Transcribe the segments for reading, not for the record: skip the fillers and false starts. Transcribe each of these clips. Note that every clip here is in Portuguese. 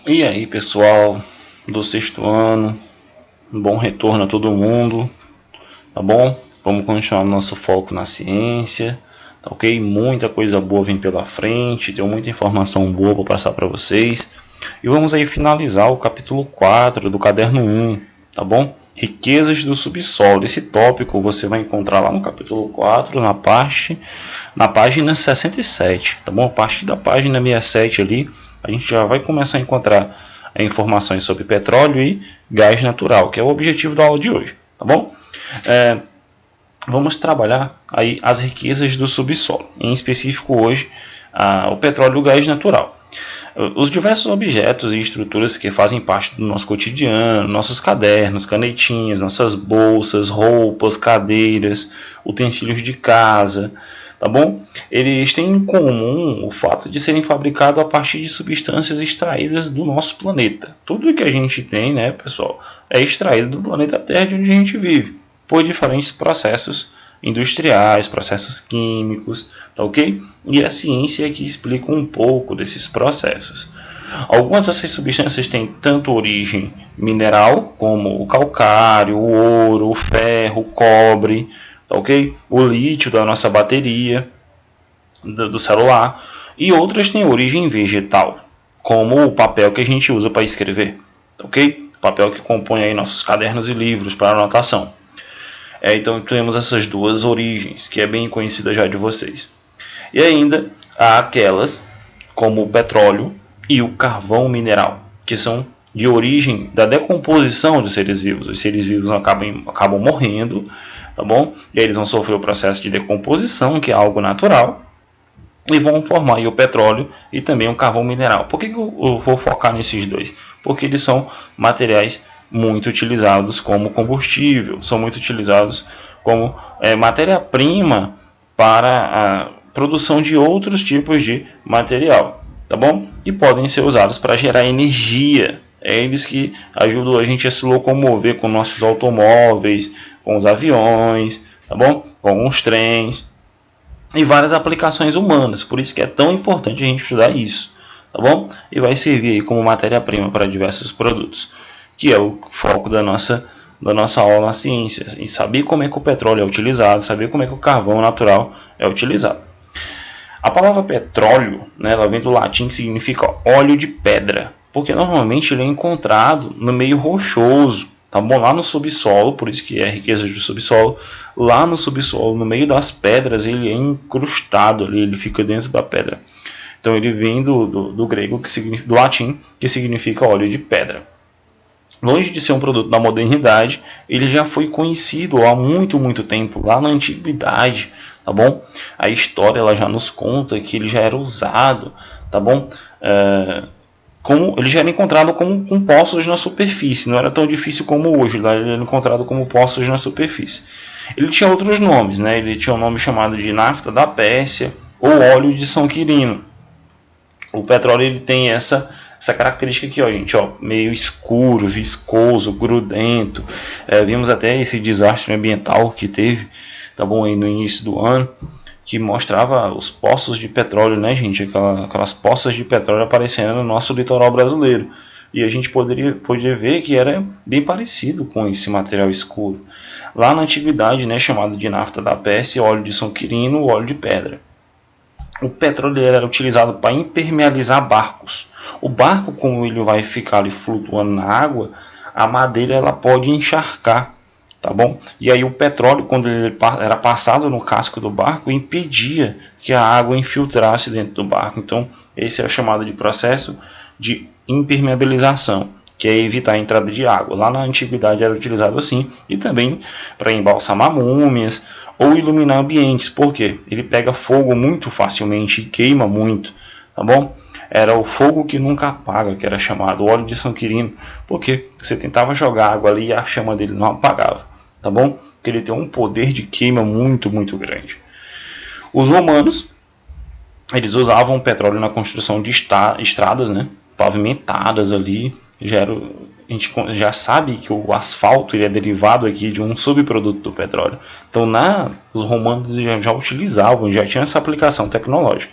E aí, pessoal do sexto ano, um bom retorno a todo mundo, tá bom? Vamos continuar nosso foco na ciência, tá ok? Muita coisa boa vem pela frente, tenho muita informação boa para passar para vocês. E vamos aí finalizar o capítulo 4 do caderno 1, tá bom? Riquezas do subsolo. Esse tópico você vai encontrar lá no capítulo 4, na página 67, tá bom? A partir da página 67 ali, a gente já vai começar a encontrar informações sobre petróleo e gás natural, que é o objetivo da aula de hoje, tá bom? Vamos trabalhar aí as riquezas do subsolo, em específico hoje o petróleo e o gás natural. Os diversos objetos e estruturas que fazem parte do nosso cotidiano, nossos cadernos, canetinhas, nossas bolsas, roupas, cadeiras, utensílios de casa, tá bom? Eles têm em comum o fato de serem fabricados a partir de substâncias extraídas do nosso planeta. Tudo que a gente tem, né, pessoal, é extraído do planeta Terra, de onde a gente vive, por diferentes processos industriais, processos químicos, tá ok? E a ciência aqui explica um pouco desses processos. Algumas dessas substâncias têm tanto origem mineral, como o calcário, o ouro, o ferro, o cobre, tá ok? O lítio da nossa bateria do celular, e outras têm origem vegetal, como o papel que a gente usa para escrever, tá ok? O papel que compõe aí nossos cadernos e livros para anotação. Então temos essas duas origens, que é bem conhecida já de vocês. E ainda há aquelas como o petróleo e o carvão mineral, que são de origem da decomposição dos seres vivos. Os seres vivos acabam morrendo, tá bom? E aí eles vão sofrer o processo de decomposição, que é algo natural, e vão formar aí o petróleo e também o carvão mineral. Por que eu vou focar nesses dois? Porque eles são materiais muito utilizados como combustível, são muito utilizados como matéria-prima para a produção de outros tipos de material, tá bom? E podem ser usados para gerar energia. É eles que ajudam a gente a se locomover com nossos automóveis, com os aviões, tá bom? Com os trens e várias aplicações humanas. Por isso que é tão importante a gente estudar isso, tá bom? E vai servir aí como matéria-prima para diversos produtos, que é o foco da nossa aula na ciência, em saber como é que o petróleo é utilizado, saber como é que o carvão natural é utilizado. A palavra petróleo, né, ela vem do latim, que significa óleo de pedra, porque normalmente ele é encontrado no meio rochoso, tá bom? Lá no subsolo, por isso que é riqueza do subsolo, lá no subsolo, no meio das pedras, ele é incrustado ali, ele fica dentro da pedra. Então ele vem do grego, do latim, que significa óleo de pedra. Longe de ser um produto da modernidade, ele já foi conhecido há muito tempo, lá na antiguidade, tá bom? A história ela já nos conta que ele já era usado, tá bom? Ele já era encontrado com poços na superfície, não era tão difícil como hoje, ele era encontrado como poços na superfície. Ele tinha outros nomes, né? Ele tinha um nome chamado de nafta da Pérsia ou óleo de São Quirino. O petróleo ele tem essa característica aqui, ó, gente, ó, meio escuro, viscoso, grudento. Vimos até esse desastre ambiental que teve, tá bom, aí no início do ano, que mostrava os poços de petróleo, né, gente, aquelas poças de petróleo aparecendo no nosso litoral brasileiro. E a gente podia ver que era bem parecido com esse material escuro. Lá na antiguidade, né, chamado de nafta da Pérsia, óleo de São Quirino, óleo de pedra. O petróleo era utilizado para impermeabilizar barcos. O barco, como ele vai ficar ali flutuando na água, a madeira ela pode encharcar, tá bom? E aí o petróleo, quando ele era passado no casco do barco, impedia que a água infiltrasse dentro do barco. Então esse é o chamado de processo de impermeabilização, que é evitar a entrada de água. Lá na antiguidade era utilizado assim, e também para embalsamar múmias ou iluminar ambientes, porque ele pega fogo muito facilmente e queima muito, tá bom? Era o fogo que nunca apaga, que era chamado óleo de São Quirino, porque você tentava jogar água ali e a chama dele não apagava, tá bom? Porque ele tem um poder de queima muito grande. Os romanos, eles usavam o petróleo na construção de estradas, né, pavimentadas ali. A gente já sabe que o asfalto ele é derivado aqui de um subproduto do petróleo. Então os romanos já utilizavam, já tinham essa aplicação tecnológica.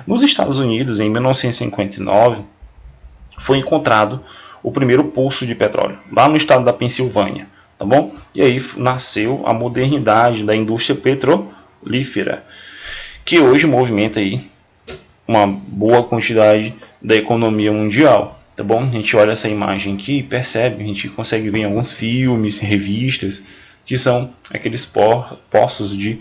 Nos Estados Unidos, em 1959, foi encontrado o primeiro poço de petróleo, lá no estado da Pensilvânia, tá bom? E aí nasceu a modernidade da indústria petrolífera, que hoje movimenta aí uma boa quantidade da economia mundial, tá bom? A gente olha essa imagem aqui e percebe, a gente consegue ver em alguns filmes, revistas, que são aqueles poços de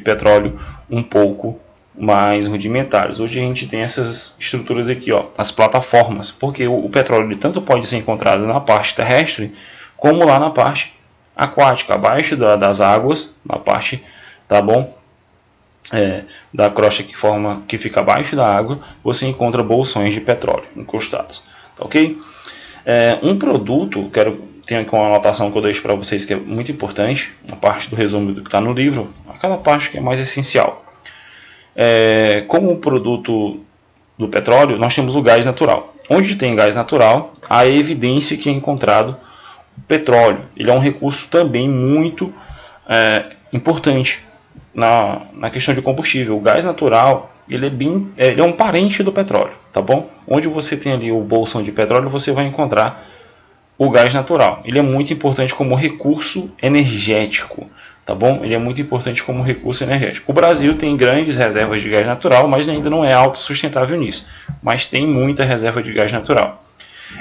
petróleo um pouco mais rudimentares. Hoje a gente tem essas estruturas aqui, ó, as plataformas, porque o petróleo ele tanto pode ser encontrado na parte terrestre, como lá na parte aquática, abaixo das águas, na parte, tá bom? Da crosta que fica abaixo da água, você encontra bolsões de petróleo encostados, tá ok? Um produto, tem aqui uma anotação que eu deixo para vocês que é muito importante, uma parte do resumo do que está no livro, aquela parte que é mais essencial. Como produto do petróleo, nós temos o gás natural. Onde tem gás natural, há evidência que é encontrado o petróleo. Ele é um recurso também muito importante na questão de combustível. O gás natural ele é um parente do petróleo, tá bom? Onde você tem ali o bolsão de petróleo, você vai encontrar o gás natural. Ele é muito importante como recurso energético, tá bom? Ele é muito importante como recurso energético. O Brasil tem grandes reservas de gás natural, mas ainda não é autossustentável nisso. Mas tem muita reserva de gás natural.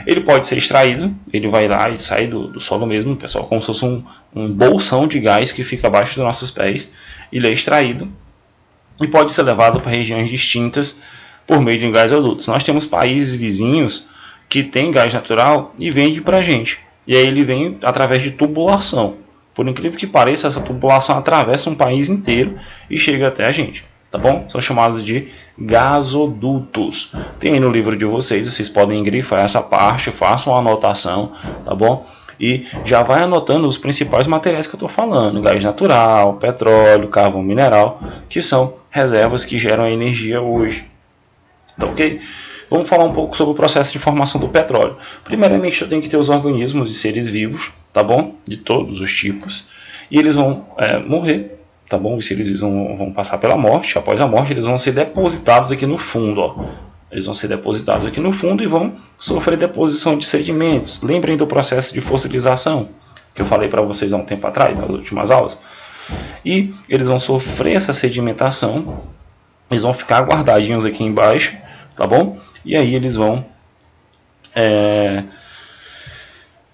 Ele pode ser extraído, ele vai lá e sai do solo mesmo, pessoal, como se fosse um bolsão de gás que fica abaixo dos nossos pés. Ele é extraído e pode ser levado para regiões distintas por meio de gasodutos. Nós temos países vizinhos que têm gás natural e vende para a gente. E aí ele vem através de tubulação. Por incrível que pareça, essa tubulação atravessa um país inteiro e chega até a gente, tá bom? São chamados de gasodutos. Tem aí no livro de vocês podem grifar essa parte, façam uma anotação, tá bom? E já vai anotando os principais materiais que eu estou falando: gás natural, petróleo, carvão mineral, que são reservas que geram energia hoje, tá ok? Vamos falar um pouco sobre o processo de formação do petróleo. Primeiramente, eu tenho que ter os organismos de seres vivos, tá bom? De todos os tipos. E eles vão morrer, tá bom? Os seres vivos vão passar pela morte. Após a morte, eles vão ser depositados aqui no fundo, ó. Eles vão ser depositados aqui no fundo e vão sofrer deposição de sedimentos. Lembrem do processo de fossilização, que eu falei para vocês há um tempo atrás, nas últimas aulas. E eles vão sofrer essa sedimentação, eles vão ficar guardadinhos aqui embaixo, tá bom? E aí eles vão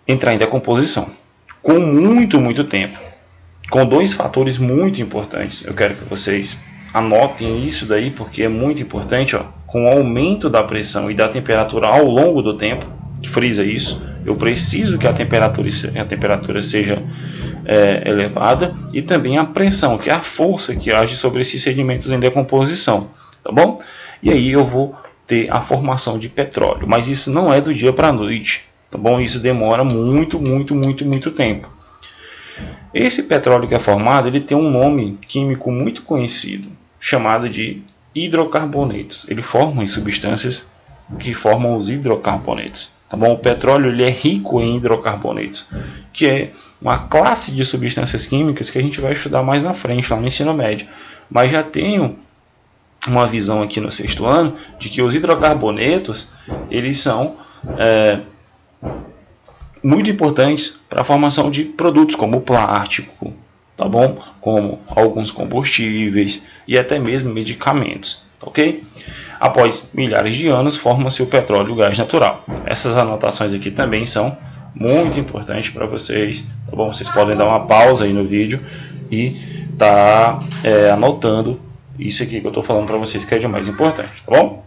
entrar em decomposição com muito tempo, com dois fatores muito importantes. Eu quero que vocês anotem isso daí, porque é muito importante, ó. Com o aumento da pressão e da temperatura ao longo do tempo, frisa isso, eu preciso que a temperatura seja elevada, e também a pressão, que é a força que age sobre esses sedimentos em decomposição, tá bom? E aí eu vou ter a formação de petróleo, mas isso não é do dia para a noite, tá bom? Isso demora muito tempo. Esse petróleo que é formado, ele tem um nome químico muito conhecido, chamado de hidrocarbonetos. Ele forma em substâncias que formam os hidrocarbonetos, tá bom? O petróleo ele é rico em hidrocarbonetos, que é uma classe de substâncias químicas que a gente vai estudar mais na frente, lá no ensino médio. Mas já tenho uma visão aqui no 6º ano de que os hidrocarbonetos eles são muito importantes para a formação de produtos como plástico, tá bom? Como alguns combustíveis e até mesmo medicamentos, ok? Após milhares de anos, forma-se o petróleo e o gás natural. Essas anotações aqui também são muito importantes para vocês, tá bom? Vocês podem dar uma pausa aí no vídeo e tá anotando isso aqui que eu estou falando para vocês, que é de mais importante, tá bom?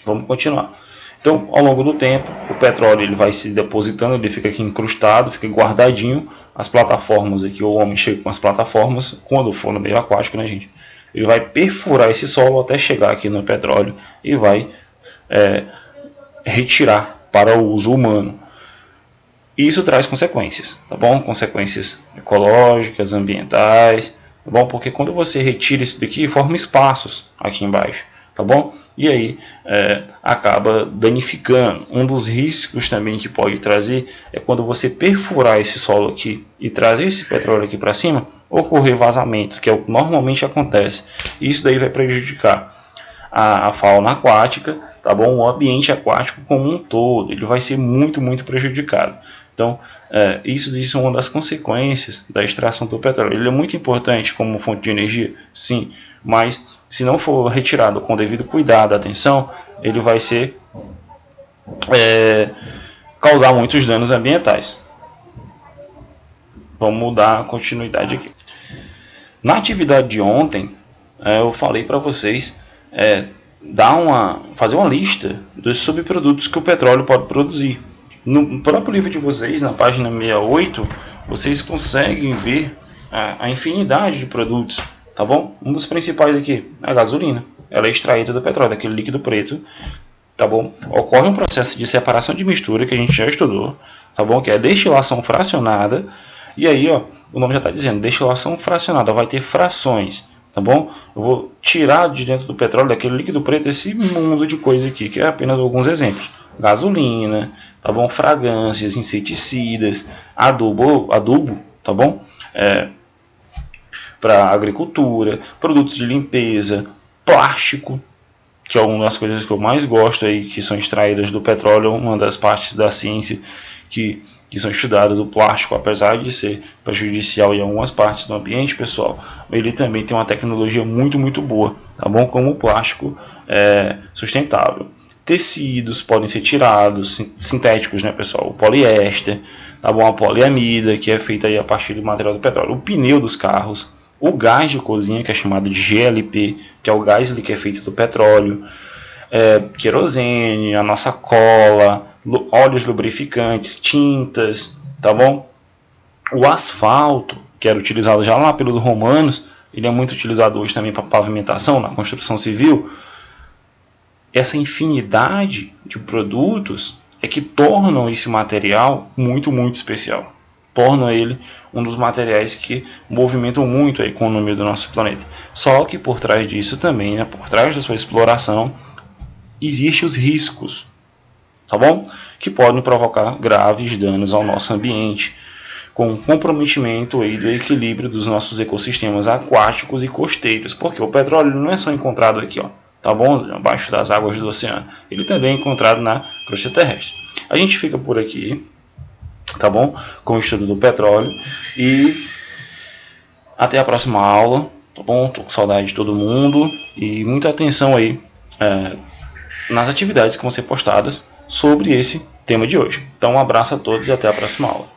Vamos continuar. Então, ao longo do tempo, o petróleo ele vai se depositando, ele fica aqui incrustado, fica guardadinho. As plataformas aqui, o homem chega com as plataformas, quando for no meio aquático, né, gente? Ele vai perfurar esse solo até chegar aqui no petróleo e vai retirar para o uso humano. Isso traz consequências, tá bom? Consequências ecológicas, ambientais, tá bom? Porque quando você retira isso daqui, forma espaços aqui embaixo, tá bom? E aí acaba danificando. Um dos riscos também que pode trazer é quando você perfurar esse solo aqui e trazer esse petróleo aqui para cima, ocorrer vazamentos, que é o que normalmente acontece. Isso daí vai prejudicar a fauna aquática, tá bom? O ambiente aquático como um todo, ele vai ser muito prejudicado. Então, isso é uma das consequências da extração do petróleo. Ele é muito importante como fonte de energia, sim, mas se não for retirado com devido cuidado, atenção, ele vai causar muitos danos ambientais. Vamos dar continuidade aqui. Na atividade de ontem, eu falei para vocês fazer uma lista dos subprodutos que o petróleo pode produzir. No próprio livro de vocês, na página 68, vocês conseguem ver a infinidade de produtos, tá bom? Um dos principais aqui é a gasolina. Ela é extraída do petróleo, daquele líquido preto, tá bom? Ocorre um processo de separação de mistura que a gente já estudou, tá bom? Que é a destilação fracionada. E aí, ó, o nome já está dizendo, destilação fracionada, vai ter frações, tá bom? Eu vou tirar de dentro do petróleo, daquele líquido preto, esse mundo de coisa aqui, que é apenas alguns exemplos. Gasolina, tá bom? Fragrâncias, inseticidas, adubo, tá bom? Para agricultura, produtos de limpeza, plástico, que é uma das coisas que eu mais gosto aí, que são extraídas do petróleo, uma das partes da ciência que são estudadas. O plástico, apesar de ser prejudicial em algumas partes do ambiente, pessoal, ele também tem uma tecnologia muito boa, tá bom? Como o plástico sustentável. Tecidos podem ser tirados, sintéticos, né, pessoal? O poliéster, tá bom? A poliamida, que é feita aí a partir do material do petróleo. O pneu dos carros, o gás de cozinha, que é chamado de GLP, que é o gás que é feito do petróleo, querosene, a nossa cola, óleos lubrificantes, tintas, tá bom? O asfalto, que era utilizado já lá pelos romanos, ele é muito utilizado hoje também para pavimentação, na construção civil. Essa infinidade de produtos é que tornam esse material muito especial. Tornam ele um dos materiais que movimentam muito a economia do nosso planeta. Só que por trás disso também, né, por trás da sua exploração, existem os riscos, tá bom? Que podem provocar graves danos ao nosso ambiente, com comprometimento aí do equilíbrio dos nossos ecossistemas aquáticos e costeiros, porque o petróleo não é só encontrado aqui, ó, tá bom? Abaixo das águas do oceano, ele também é encontrado na crosta terrestre. A gente fica por aqui, tá bom? Com o estudo do petróleo e até a próxima aula, tá bom? Tô com saudade de todo mundo e muita atenção aí nas atividades que vão ser postadas sobre esse tema de hoje. Então, um abraço a todos e até a próxima aula.